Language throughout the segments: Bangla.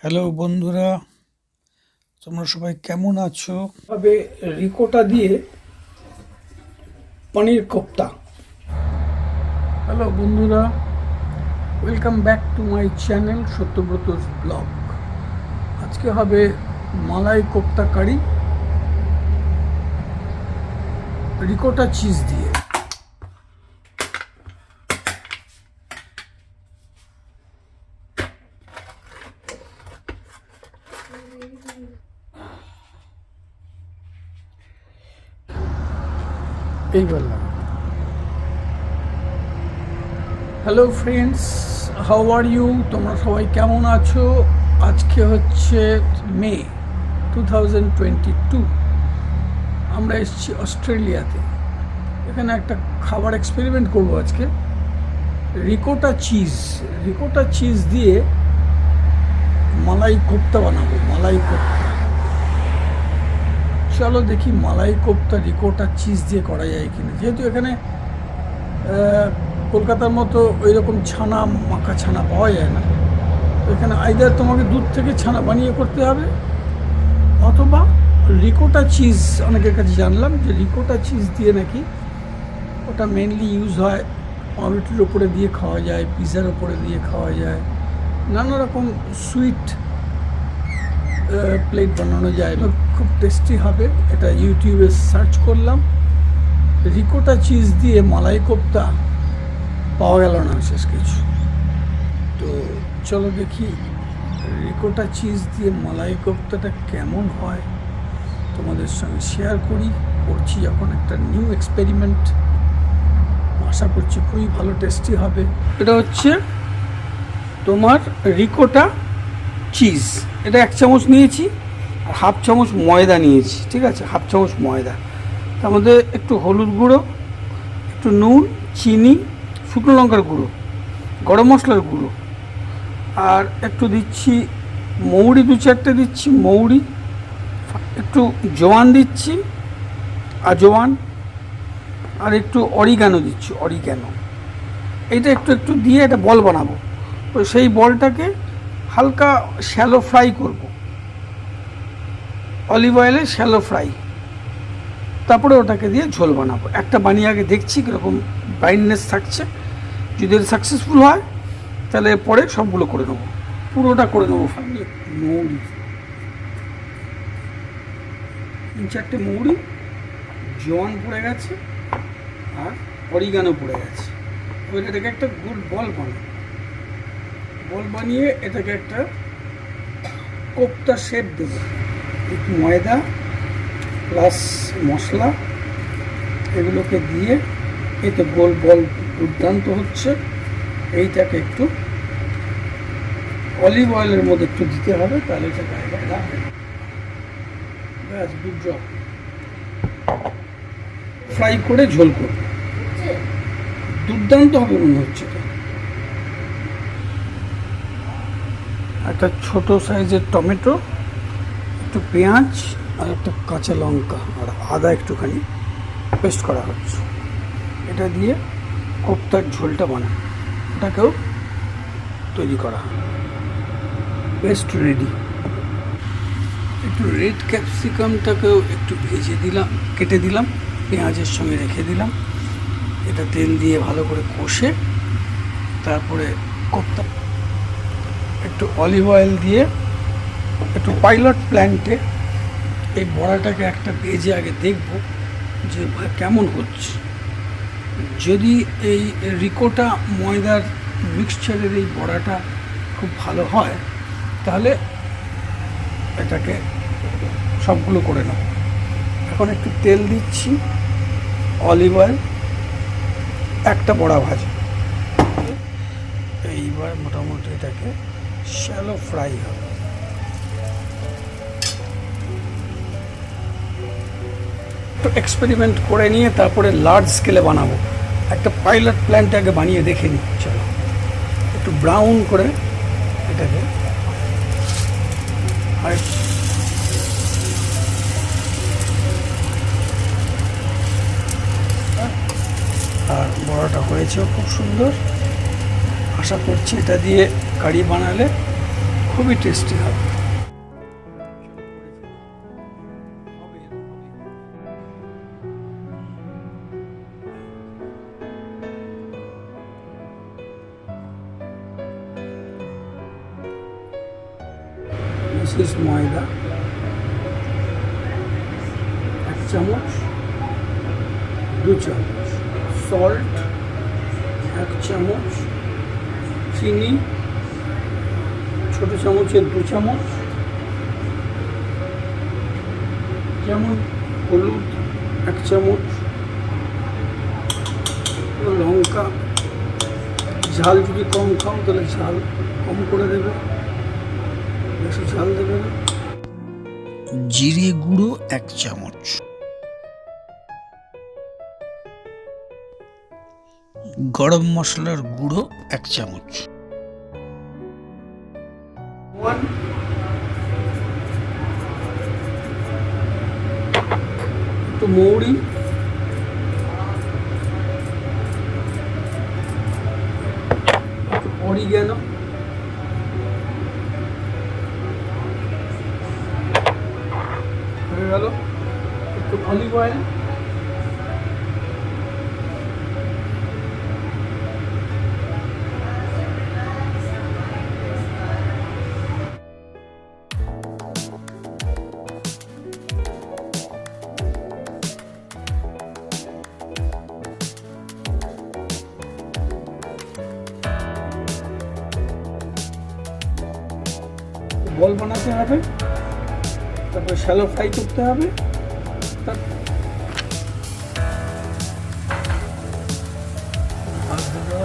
হ্যালো বন্ধুরা, তোমরা সবাই কেমন আছো? তবে রিকোটা দিয়ে পনির কোপ্তা। হ্যালো বন্ধুরা, welcome back to my channel Satyabrata's blog. আজকে হবে malai kofta curry ricotta cheese দিয়ে। এই বললাম। Hello friends, how are you? তোমরা সবাই কেমন আছো? আজকে হচ্ছে মে 2022। আমরা এসেছি অস্ট্রেলিয়াতে। এখানে একটা খাবার এক্সপেরিমেন্ট করবো আজকে। রিকোটা চিজ দিয়ে মালাই কোপ্তা বানাবো। মালাই কোপ্তা, চলো দেখি মালাই কোপ্তা রিকোটা চিজ দিয়ে করা যায় কিনা। যেহেতু এখানে কলকাতার মতো ওই রকম ছানা মাখা ছানা পাওয়া যায় না, এখানে আইদার তোমাকে দুধ থেকে ছানা বানিয়ে করতে হবে, অথবা রিকোটা চিজ। অনেকের কাছে জানলাম যে রিকোটা চিজ দিয়ে নাকি ওটা মেনলি ইউজ হয়, পাউরুটির ওপরে দিয়ে খাওয়া যায়, পিৎজার ওপরে দিয়ে খাওয়া যায়, নানা রকম সুইট প্লেট বানানো যায়, খুব টেস্টি হবে। এটা ইউটিউবে সার্চ করলাম, রিকোটা চিজ দিয়ে মালাই কোপ্তা, পাওয়া গেল না বিশেষ কিছু। তো চলো দেখি রিকোটা চিজ দিয়ে মালাই কোপ্তাটা কেমন হয়, তোমাদের সঙ্গে শেয়ার করছি যখন একটা নিউ এক্সপেরিমেন্ট। আশা করছি খুবই ভালো টেস্টি হবে। এটা হচ্ছে তোমার রিকোটা চিজ। এটা 1 চামচ নিয়েছি, আর 1/2 চামচ ময়দা নিয়েছি। ঠিক আছে, 1/2 চামচ ময়দা। তার মধ্যে একটু হলুদ গুঁড়ো, একটু নুন, চিনি, শুকনো লঙ্কার গুঁড়ো, গরম মশলার গুঁড়ো, আর একটু দিচ্ছি মৌরি, 2-4টে দিচ্ছি মৌরি, একটু জোয়ান দিচ্ছি, আজওয়ান, আর একটু অরিগানো দিচ্ছি, অরিগানো। এইটা একটু দিয়ে একটা বল বানাবো। তো সেই বলটাকে হালকা শ্যালো ফ্রাই করব, অলিভ অয়েলে শ্যালো ফ্রাই। তারপরে ওটাকে দিয়ে ঝোল বানাবো। একটা বানিয়ে আগে দেখছি কীরকম ব্রাইটনেস থাকছে। যদি সাকসেসফুল হয় তাহলে পরে সবগুলো করে নেবো, পুরোটা করে নেবো। মৌরি, 3-4টে মৌরি, জোয়ান পড়ে গেছে, আর অরিগানো পড়ে গেছে। এবার এটাকে একটা গোল বল বানিয়ে এটাকে একটা কোপ্তা শেপ দেবো। একটু ময়দা প্লাস মশলা এগুলোকে দিয়ে, এই তো গোল বল দুর্দান্ত হচ্ছে। এইটাকে একটু অলিভ অয়েলের মধ্যে একটু দিতে হবে, তাহলে এটা গায়ে গায়ে লাগবে। ব্যাস, ফ্রাই করে ঝোল করবে, দুর্দান্ত হবে মনে হচ্ছে। তো একটা ছোট সাইজের টমেটো, একটু পেঁয়াজ, আর একটা কাঁচা লঙ্কা, আর আদা একটুখানি পেস্ট করা হচ্ছে। এটা দিয়ে কোপ্তার ঝোলটা বানায়, ওটাকেও তৈরি করা হয়। Paste ready. একটু রেড ক্যাপসিকামটাকেও একটু ভেজে দিলাম, কেটে দিলাম, পেঁয়াজের সঙ্গে রেখে দিলাম। এটা তেল দিয়ে ভালো করে কষে তারপরে কোপ্তা, একটু অলিভ অয়েল দিয়ে, একটু পাইলট প্ল্যান্টে এই বড়াটাকে একটা ভেজে আগে দেখব যে কেমন হচ্ছে। যদি এই রিকোটা ময়দার মিক্সচারের এই বড়াটা খুব ভালো হয়, তাহলে এটাকে সবগুলো করে নেব। এখন একটু তেল দিচ্ছি, অলিভ অয়েল, একটা বড়া ভাজা। এইবার মোটামুটি এটাকে শ্যালো ফ্রাই হবে। একটু এক্সপেরিমেন্ট করে নিয়ে তারপরে লার্জ স্কেলে বানাবো। একটা পাইলট প্ল্যান্ট আগে বানিয়ে দেখে নিই। চলো একটু ব্রাউন করে এটাকে, আর বড়াটা হয়েছে খুব সুন্দর। আশা করছি এটা দিয়ে কারি বানালে খুবই টেস্টি হবে। This is ময়দা 1 চামচ, 2 চামচ সল্ট 1 চামচ, চিনি ছোট চামচের 2 চামচ, যেমন হলুদ 1 চামচ, লঙ্কা, ঝাল যদি কম খাও তাহলে ঝাল কম করে দেবে, বেশি ঝাল দেবে না। জিরে গুঁড়ো 1 চামচ, গরম মশলার গুঁড়ো 1 চামচ, একটু মৌরি, একটু অরিগ্যানো, হয়ে গেল, একটু অলিভ অয়েল, বল বানাতে হবে, তারপর শ্যালো ফ্রাই করতে হবে।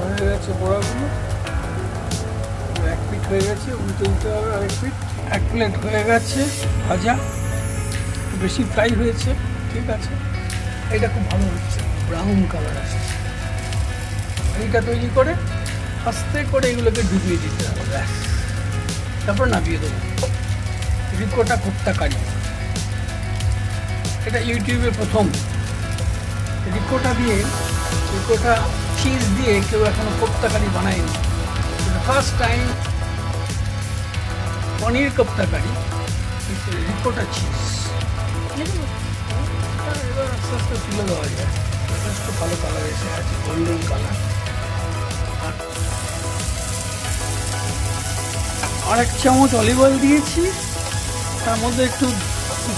হয়ে গেছে বড়াগুলো, 1 পিঠ হয়ে গেছে, উল্টে দিতে হবে আরেক পিঠ। 1 প্লেট হয়ে গেছে ভাজা, বেশি ফ্রাই হয়েছে, ঠিক আছে। এটা খুব ভালো হচ্ছে, ব্রাউন কালার আসছে। এইটা তৈরি করে আস্তে করে এগুলোকে ডুবিয়ে দিতে হবে, ব্যাস। তারপর নামিয়ে দেবো। রিকোটা কোপ্তা কারি, এটা ইউটিউবে প্রথম। রিকোটা চিজ দিয়ে কেউ এখনো কোপ্তা কারি বানায়নি, ফার্স্ট টাইম পনির কোপ্তা কারি রিকোটা চিজ। এবার আস্তে আস্তে তুলে দেওয়া যায়, যথেষ্ট ভালো কালার এসে আছে, গোল্ডেন কালার। আর 1 চামচ অলিভ অয়েল দিয়েছি, তার মধ্যে একটু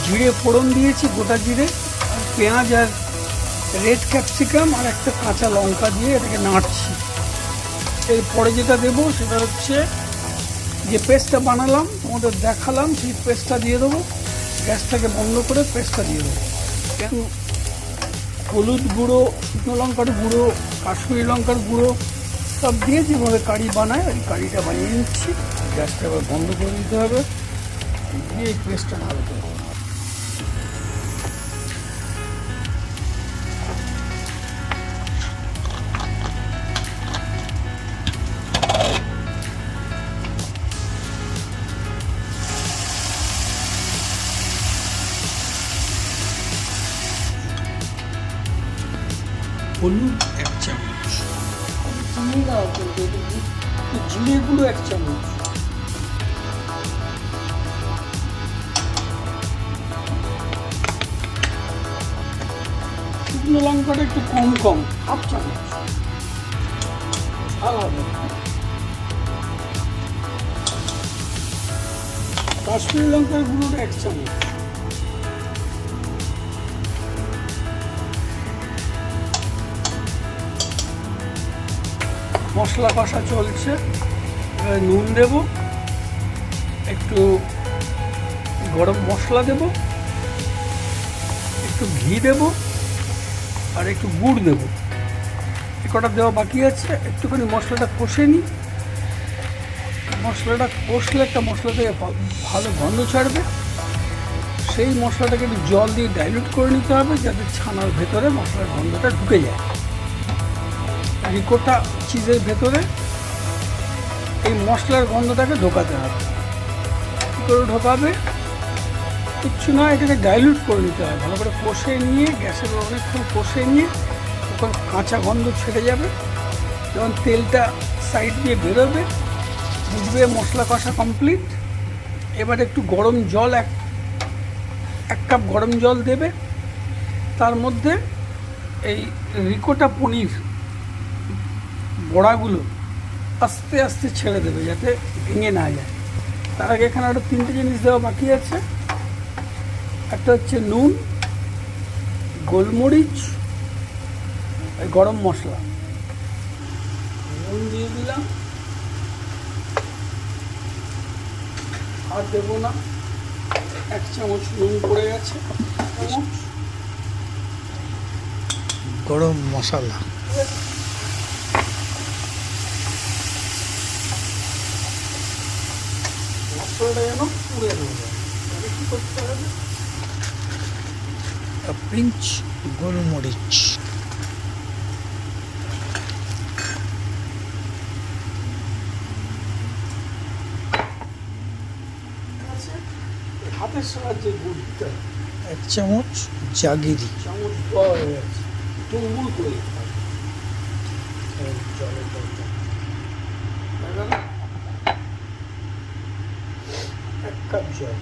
জিরে ফোড়ন দিয়েছি, গোটা জিরে, আর পেঁয়াজ আর রেড ক্যাপসিকাম আর একটা কাঁচা লঙ্কা দিয়ে এটাকে নাড়ছি। এরপরে যেটা দেবো সেটা হচ্ছে যে পেস্টটা বানালাম, তোমাদের দেখালাম, সেই পেস্টটা দিয়ে দেবো। গ্যাসটাকে বন্ধ করে পেস্টটা দিয়ে দেবো। একটু হলুদ গুঁড়ো, শুকনো লঙ্কার গুঁড়ো, কাশ্মীরি লঙ্কার গুঁড়ো সব দিয়ে যেভাবে কারি বানায় ওই কারিটা বানিয়ে নিচ্ছি। গ্যাসটা এবার বন্ধ করে দিতে হবে, দিয়ে এই পেস্টটা ঢালতে হবে। হলুদ 1 চামচ, জিরে গুঁড়ো 1 চামচ, শুকনো লঙ্কাটা একটু কম 1/2 চামচ, ঝাল হবে। কাশ্মীরি লঙ্কার গুঁড়োটা 1 চামচ, মশলা কষা চলছে, নুন দেব, একটু গরম মশলা দেব, একটু ঘি দেব, আর একটু গুড় দেব। কটা দেওয়া বাকি আছে, একটুখানি মশলাটা কষে নিই। মশলাটা কষলে একটা মশলা থেকে ভালো গন্ধ ছাড়বে, সেই মশলাটাকে একটু জল দিয়ে ডাইলুট করে নিতে হবে, যাতে ছানার ভেতরে মশলার গন্ধটা ঢুকে যায়। রিকোটা চিজের ভেতরে এই মশলার গন্ধটাকে ঢোকাতে হবে। কী করে ঢোকাবে? কিচ্ছু না, এটাকে ডাইলুট করে নিতে হবে, ভালো করে কষে নিয়ে, গ্যাসের অনেকক্ষণ কষে নিয়ে, তখন কাঁচা গন্ধ ছেড়ে যাবে। যখন তেলটা সাইড দিয়ে বেরোবে, বুঝবে মশলা কষা কমপ্লিট। এবার একটু গরম জল, এক কাপ গরম জল দেবে, তার মধ্যে এই রিকোটা পনির বড়াগুলো আস্তে আস্তে ছেড়ে দেবে যাতে ভেঙে না যায়। তার আগে এখানে আরও 3টে জিনিস দেওয়া বাকি আছে। একটা হচ্ছে নুন, গোলমরিচ, গরম মশলা। নুন দিয়ে দিলাম, আর দেবো না, 1 চামচ নুন পড়ে গেছে। গরম মশলা, মশলাটা যেন পুড়ে না যায়, তাহলে কী করতে হবে, পিঞ্চ গোলমরিচ, হাতের সাহায্যে গুড় দিতে হবে। 1 চামচ জাগিরি, চামচ দেওয়া হয়ে গেছে, তুলমুল করে দিতে হবে। জলের দরকার, 1 কাপ জল।